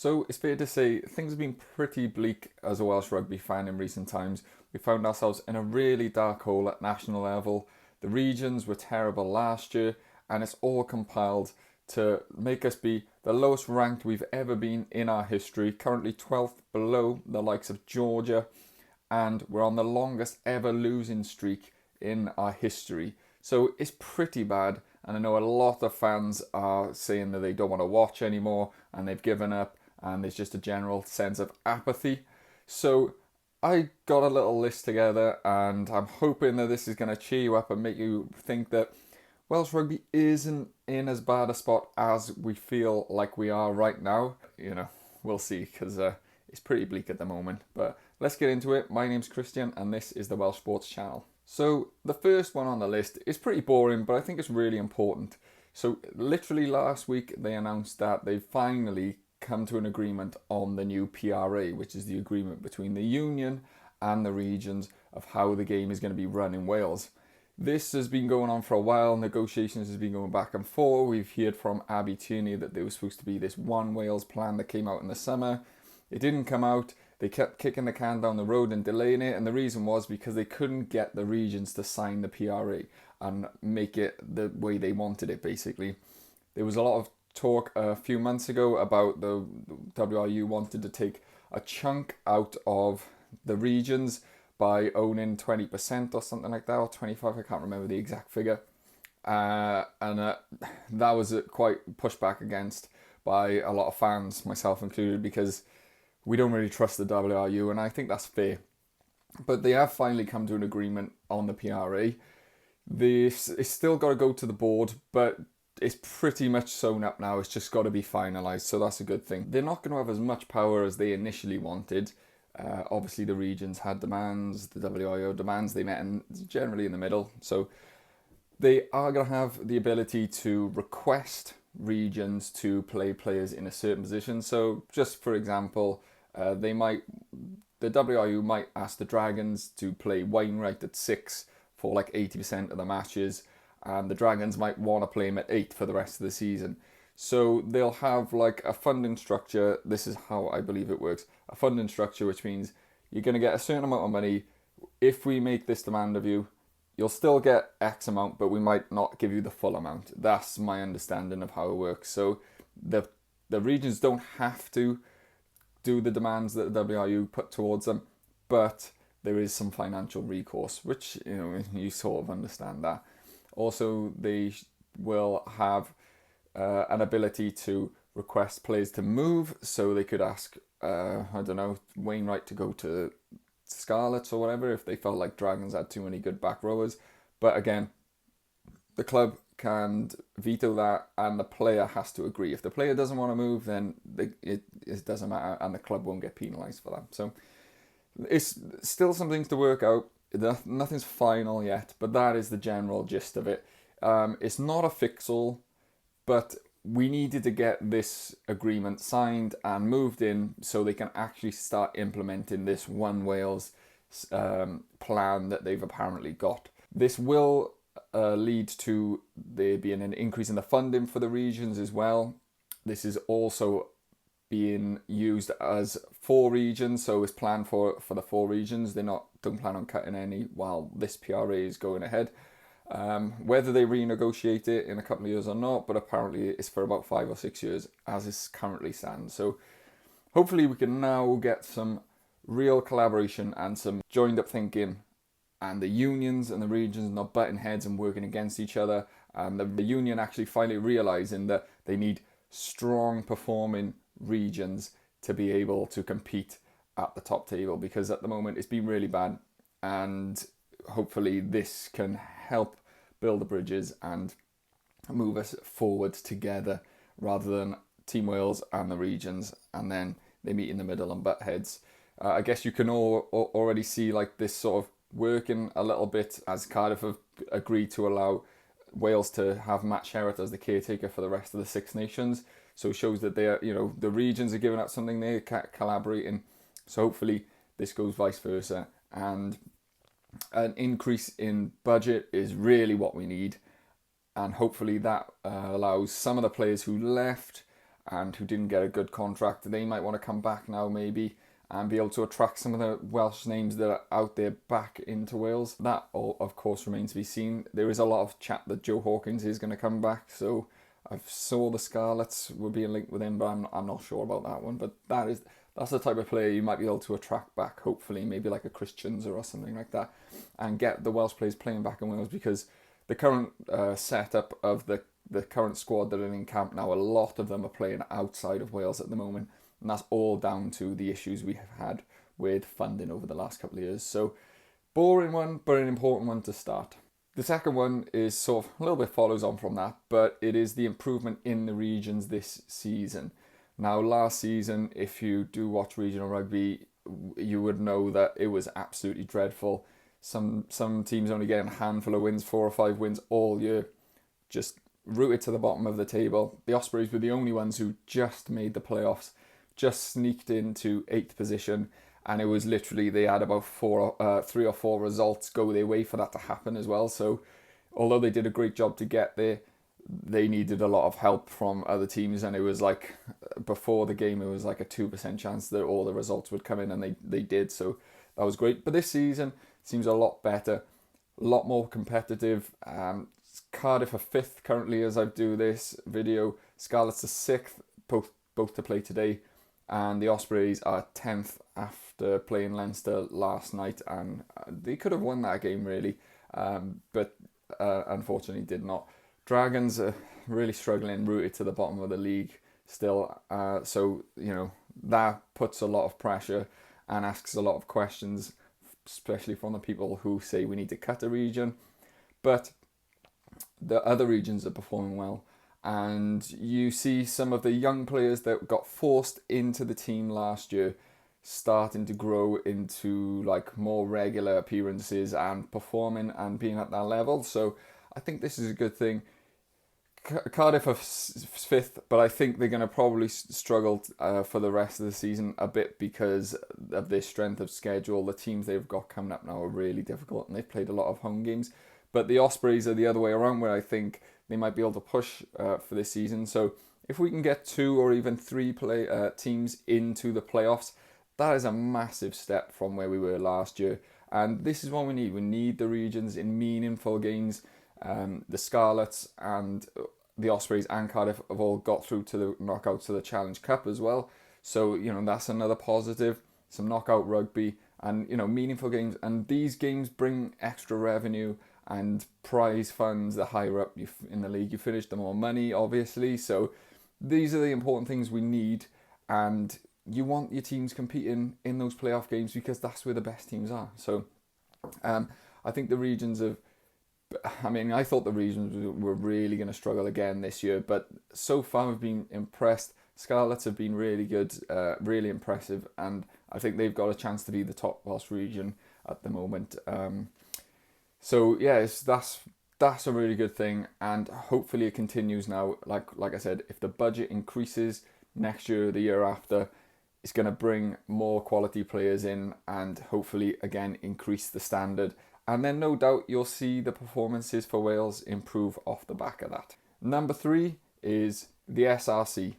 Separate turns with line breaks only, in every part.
So it's fair to say things have been pretty bleak as a Welsh rugby fan in recent times. We found ourselves in a really dark hole at national level. The regions were terrible last year, and it's all compiled to make us be the lowest ranked we've ever been in our history, currently 12th below the likes of Georgia, and we're on the longest ever losing streak in our history. So it's pretty bad, and I know a lot of fans are saying that they don't want to watch anymore and they've given up, and there's just a general sense of apathy. So I got a little list together, and I'm hoping that this is going to cheer you up and make you think that Welsh rugby isn't in as bad a spot as we feel like we are right now. We'll see, because it's pretty bleak at the moment. But let's get into it. My name's Christian, and this is the Welsh Sports Channel. So the first one on the list is pretty boring, but I think it's really important. So literally last week, they announced that they finally come to an agreement on the new PRA, which is the agreement between the union and the regions of how the game is going to be run in Wales. This has been going on for a while. Negotiations has been going back and forth. We've heard from Abby Tierney that there was supposed to be this One Wales plan that came out in the summer. It didn't come out. They kept kicking the can down the road and delaying it, and the reason was because they couldn't get the regions to sign the PRA and make it the way they wanted it, basically. There was a lot of talk a few months ago about the WRU wanted to take a chunk out of the regions by owning 20% or something like that, or 25, I can't remember the exact figure. And that was quite pushed back against by a lot of fans, myself included, because we don't really trust the WRU, and I think that's fair. But they have finally come to an agreement on the PRA. It's still got to go to the board, but it's pretty much sewn up now. It's just got to be finalised, so that's a good thing. They're not going to have as much power as they initially wanted. Obviously, the regions had demands, the WRU demands. They met generally in the middle. So they are going to have the ability to request regions to play players in a certain position. So just for example, the WRU might ask the Dragons to play Wainwright at 6 for like 80% of the matches, and the Dragons might want to play him at 8 for the rest of the season. So they'll have like a funding structure. This is how I believe it works. A funding structure, which means you're going to get a certain amount of money. If we make this demand of you, you'll still get X amount, but we might not give you the full amount. That's my understanding of how it works. So the regions don't have to do the demands that the WRU put towards them, but there is some financial recourse, which you sort of understand that. Also, they will have an ability to request players to move, so they could ask, Wainwright to go to Scarlets or whatever if they felt like Dragons had too many good back rowers. But again, the club can veto that, and the player has to agree. If the player doesn't want to move, then it doesn't matter, and the club won't get penalised for that. So it's still some things to work out. Nothing's final yet, but that is the general gist of it. It's not a fix-all, but we needed to get this agreement signed and moved in so they can actually start implementing this One Wales plan that they've apparently got. This will lead to there being an increase in the funding for the regions as well. This is also being used as 4 regions, so it's planned for the 4 regions. Don't plan on cutting any while this PRA is going ahead. Whether they renegotiate it in a couple of years or not, but apparently it's for about 5 or 6 years as it currently stands. So hopefully we can now get some real collaboration and some joined up thinking, and the unions and the regions not butting heads and working against each other, and the union actually finally realising that they need strong performing regions to be able to compete at the top table, because at the moment it's been really bad, and hopefully this can help build the bridges and move us forward together rather than Team Wales and the regions and then they meet in the middle and butt heads. I guess you can already see like this sort of working a little bit, as Cardiff have agreed to allow Wales to have Matt Sherratt as the caretaker for the rest of the Six Nations. So it shows that they're, the regions are giving out something, they're collaborating. So hopefully this goes vice versa, and an increase in budget is really what we need, and hopefully that allows some of the players who left and who didn't get a good contract. They might want to come back now maybe and be able to attract some of the Welsh names that are out there back into Wales. That all, of course, remains to be seen. There is a lot of chat that Joe Hawkins is going to come back, so I saw the Scarlets were being linked with him, but I'm not sure about that one. But that's the type of player you might be able to attract back, hopefully, maybe like a Christians or something like that, and get the Welsh players playing back in Wales, because the current setup of the current squad that are in camp now, a lot of them are playing outside of Wales at the moment. And that's all down to the issues we have had with funding over the last couple of years. So, boring one, but an important one to start. The second one is sort of a little bit follows on from that, but it is the improvement in the regions this season. Now, last season, if you do watch regional rugby, you would know that it was absolutely dreadful. Some teams only getting a handful of wins, 4 or 5 wins all year, just rooted to the bottom of the table. The Ospreys were the only ones who just made the playoffs, just sneaked into 8th position, and it was literally they had about 3 or 4 results go their way for that to happen as well. So although they did a great job to get there, they needed a lot of help from other teams, and it was like before the game it was like a 2% chance that all the results would come in, and they did, so that was great. But this season seems a lot better, a lot more competitive. Cardiff are 5th currently as I do this video, Scarlets are 6th, both to play today, and the Ospreys are 10th after playing Leinster last night, and they could have won that game really, but unfortunately did not. Dragons are really struggling, rooted to the bottom of the league still, so that puts a lot of pressure and asks a lot of questions, especially from the people who say we need to cut a region. But the other regions are performing well, and you see some of the young players that got forced into the team last year starting to grow into like more regular appearances and performing and being at that level. So I think this is a good thing. Cardiff are 5th, but I think they're going to probably struggle for the rest of the season a bit because of their strength of schedule. The teams they've got coming up now are really difficult, and they've played a lot of home games. But the Ospreys are the other way around, where I think they might be able to push for this season. So if we can get 2 or even 3 teams into the playoffs, that is a massive step from where we were last year. And this is what we need. We need the regions in meaningful games. The Scarlets and the Ospreys and Cardiff have all got through to the knockouts to the Challenge Cup as well. So, that's another positive. Some knockout rugby and, meaningful games. And these games bring extra revenue and prize funds. The higher up in the league you finish, the more money, obviously. So these are the important things we need. And you want your teams competing in those playoff games because that's where the best teams are. So I think the regions I thought the regions were really going to struggle again this year, but so far I've been impressed. Scarlets have been really good, really impressive, and I think they've got a chance to be the top Welsh region at the moment. So yes, that's a really good thing, and hopefully it continues now. Like I said, if the budget increases next year, the year after, it's going to bring more quality players in, and hopefully again increase the standard. And then no doubt you'll see the performances for Wales improve off the back of that. Number 3 is the SRC.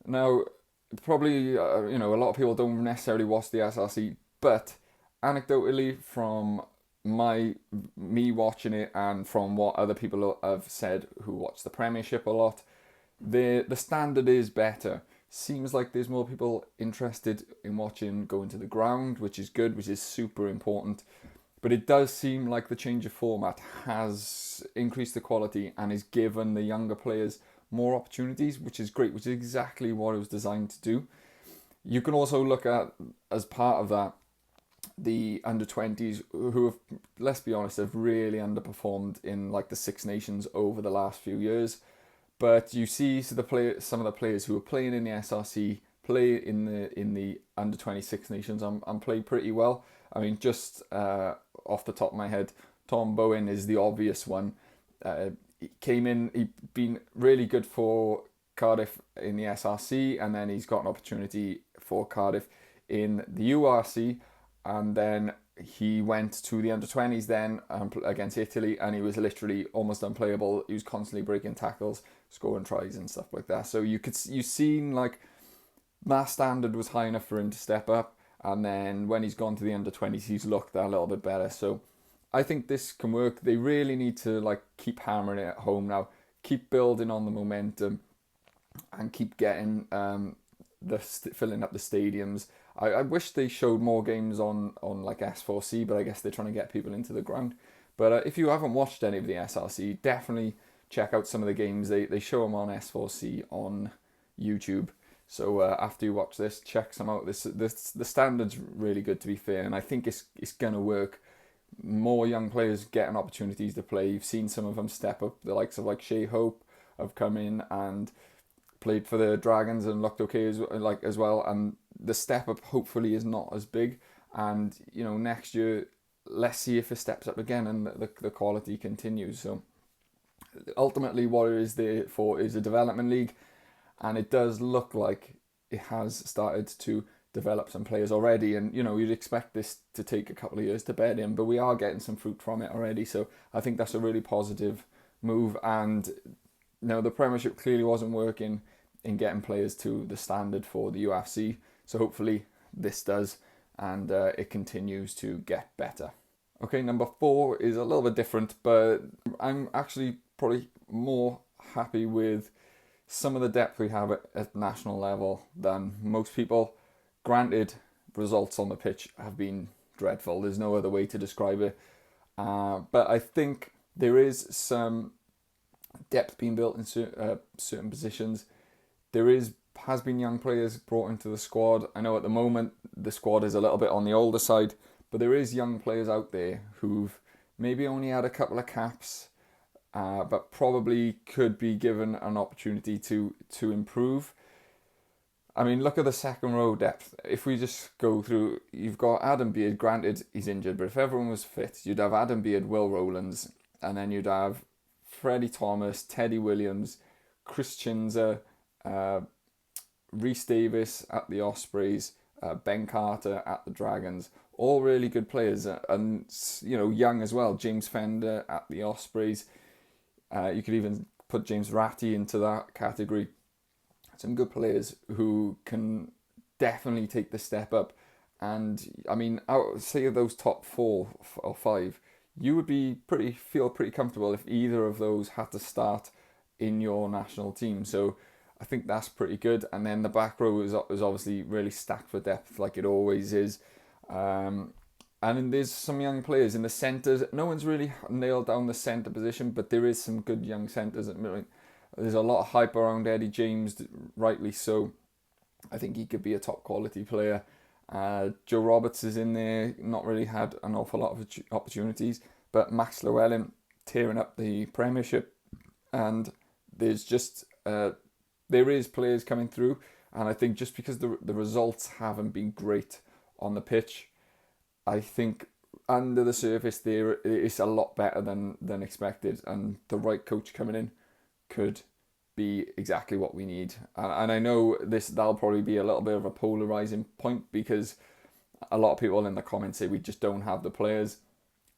Now, probably, a lot of people don't necessarily watch the SRC, but anecdotally from me watching it and from what other people have said who watch the Premiership a lot, the standard is better. Seems like there's more people interested in watching going to the ground, which is good, which is super important. But it does seem like the change of format has increased the quality and has given the younger players more opportunities, which is great, which is exactly what it was designed to do. You can also look at, as part of that, the under-20s who have, let's be honest, have really underperformed in like the Six Nations over the last few years. But you see some of the players who are playing in the SRC play in the under-20 Six Nations and play pretty well. I mean, just off the top of my head, Tom Bowen is the obvious one. He came in, he'd been really good for Cardiff in the SRC, and then he's got an opportunity for Cardiff in the URC, and then he went to the under-20s then against Italy, and he was literally almost unplayable. He was constantly breaking tackles, scoring tries and stuff like that. So you seen like that standard was high enough for him to step up, and then when he's gone to the under-20s, he's looked a little bit better. So I think this can work. They really need to like keep hammering it at home now, keep building on the momentum, and keep getting filling up the stadiums. I wish they showed more games on like S4C, but I guess they're trying to get people into the ground. But if you haven't watched any of the SRC, definitely check out some of the games. They show them on S4C on YouTube. So after you watch this, check some out. The standard's really good, to be fair, and I think it's gonna work. More young players getting opportunities to play. You've seen some of them step up. The likes of like Shea Hope have come in and played for the Dragons and looked okay as well. And the step up hopefully is not as big. And next year, let's see if it steps up again and the quality continues. So ultimately, what it is there for is a development league, and it does look like it has started to develop some players already. And you'd expect this to take a couple of years to bed in, but we are getting some fruit from it already. So I think that's a really positive move. And the Premiership clearly wasn't working in getting players to the standard for the UFC. So hopefully this does, and it continues to get better. Okay, number 4 is a little bit different, but I'm actually probably more happy with some of the depth we have at national level than most people. Granted, results on the pitch have been dreadful. There's no other way to describe it. But I think there is some depth being built in certain positions. There has been young players brought into the squad. I know at the moment the squad is a little bit on the older side, but there is young players out there who've maybe only had a couple of caps, but probably could be given an opportunity to improve. I mean, look at the second row depth. If we just go through, you've got Adam Beard. Granted, he's injured, but if everyone was fit, you'd have Adam Beard, Will Rowlands, and then you'd have Freddie Thomas, Teddy Williams, Chris Chinza, Rhys Davis at the Ospreys, Ben Carter at the Dragons. All really good players, and young as well. James Fender at the Ospreys. You could even put James Ratty into that category. Some good players who can definitely take the step up. And I mean, say of those top 4 or 5, you would feel pretty comfortable if either of those had to start in your national team. So I think that's pretty good. And then the back row is obviously really stacked for depth, like it always is. And then there's some young players in the centres. No one's really nailed down the centre position, but there is some good young centres. There's a lot of hype around Eddie James, rightly so. I think he could be a top quality player. Joe Roberts is in there, not really had an awful lot of opportunities, but Max Llewellyn tearing up the Premiership, and there's just there is players coming through, and I think just because the results haven't been great on the pitch, I think under the surface there it's a lot better than expected, and the right coach coming in could be exactly what we need. And I know that'll probably be a little bit of a polarizing point, because a lot of people in the comments say we just don't have the players,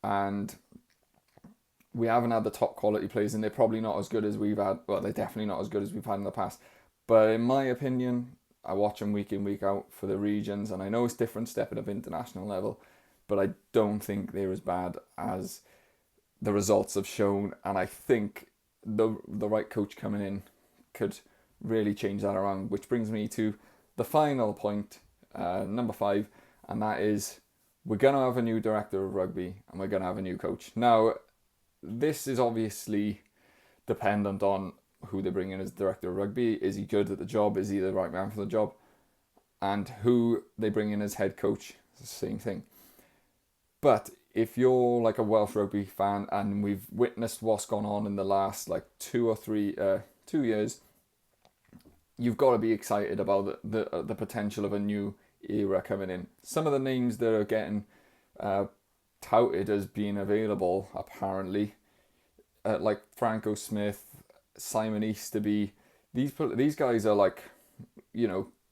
and we haven't had the top quality players, and they're probably not as good as we've had. Well, they're definitely not as good as we've had in the past. But in my opinion, I watch them week in, week out for the regions, and I know it's different stepping up international level, but I don't think they're as bad as the results have shown. And I think the right coach coming in could really change that around, which brings me to the final point, number 5, and that is we're going to have a new director of rugby and we're going to have a new coach. Now, this is obviously dependent on who they bring in as director of rugby. Is he good at the job? Is he the right man for the job? And who they bring in as head coach, it's the same thing. But if you're like a Welsh Rugby fan, and we've witnessed what's gone on in the last like 2 years, you've got to be excited about the potential of a new era coming in. Some of the names that are getting touted as being available, apparently, like Franco Smith, Simon Easterby, these guys are like,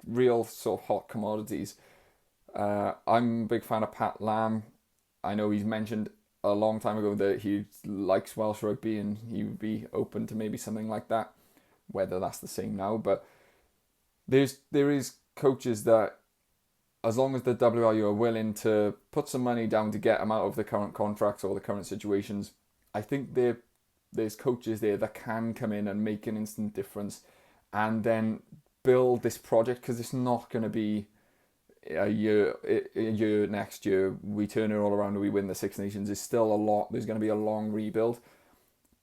real sort of hot commodities. I'm a big fan of Pat Lam. I know he's mentioned a long time ago that he likes Welsh Rugby and he would be open to maybe something like that. Whether that's the same now, but there is coaches that, as long as the WRU are willing to put some money down to get them out of the current contracts or the current situations, I think there's coaches there that can come in and make an instant difference, and then build this project, because it's not going to be a year next year we turn it all around and we win the Six Nations. It's still a lot. There's going to be a long rebuild,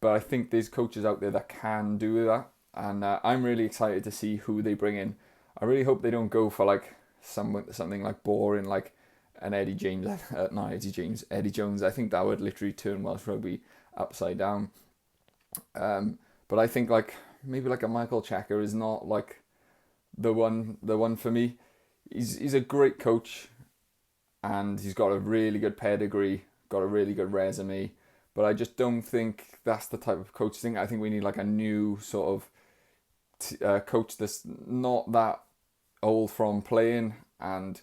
but I think there's coaches out there that can do that, and I'm really excited to see who they bring in. I really hope they don't go for like something like boring, like an Eddie James, not Eddie James, Eddie Jones. I think that would literally turn Welsh Rugby upside down. But I think like maybe like a Michael Checker is not like the one for me. He's a great coach, and he's got a really good pedigree, got a really good resume, but I just don't think that's the type of coach thing. I think we need like a new sort of coach that's not that old from playing and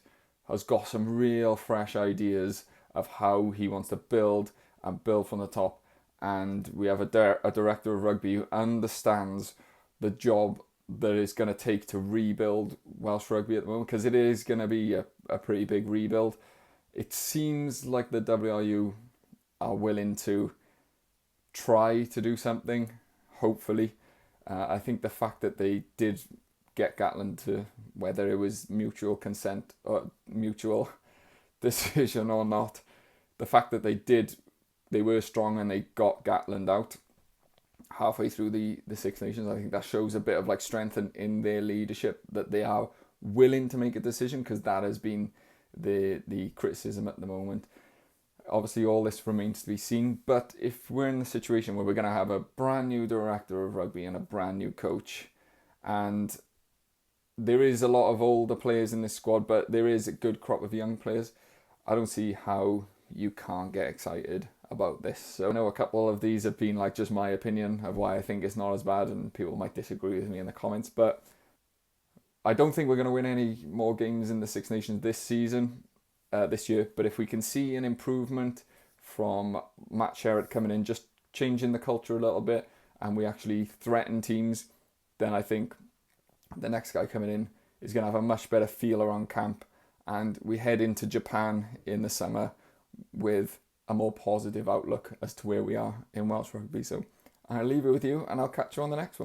has got some real fresh ideas of how he wants to build and build from the top. And we have a director of rugby who understands the job that it's going to take to rebuild Welsh Rugby at the moment, because it is going to be a pretty big rebuild. It seems like the WRU are willing to try to do something, hopefully. I think the fact that they did get Gatland to, whether it was mutual consent or mutual decision or not, the fact that they were strong and they got Gatland out halfway through the Six Nations, I think that shows a bit of like strength in their leadership, that they are willing to make a decision, because that has been the criticism at the moment. Obviously all this remains to be seen, but if we're in the situation where we're going to have a brand new director of rugby and a brand new coach, and there is a lot of older players in this squad, but there is a good crop of young players, I don't see how you can't get excited about this. So I know a couple of these have been like just my opinion of why I think it's not as bad, and people might disagree with me in the comments, but I don't think we're going to win any more games in the Six Nations this year. But if we can see an improvement from Matt Sherratt coming in, just changing the culture a little bit, and we actually threaten teams, then I think the next guy coming in is going to have a much better feel around camp, and we head into Japan in the summer with a more positive outlook as to where we are in Welsh Rugby. So I'll leave it with you, and I'll catch you on the next one.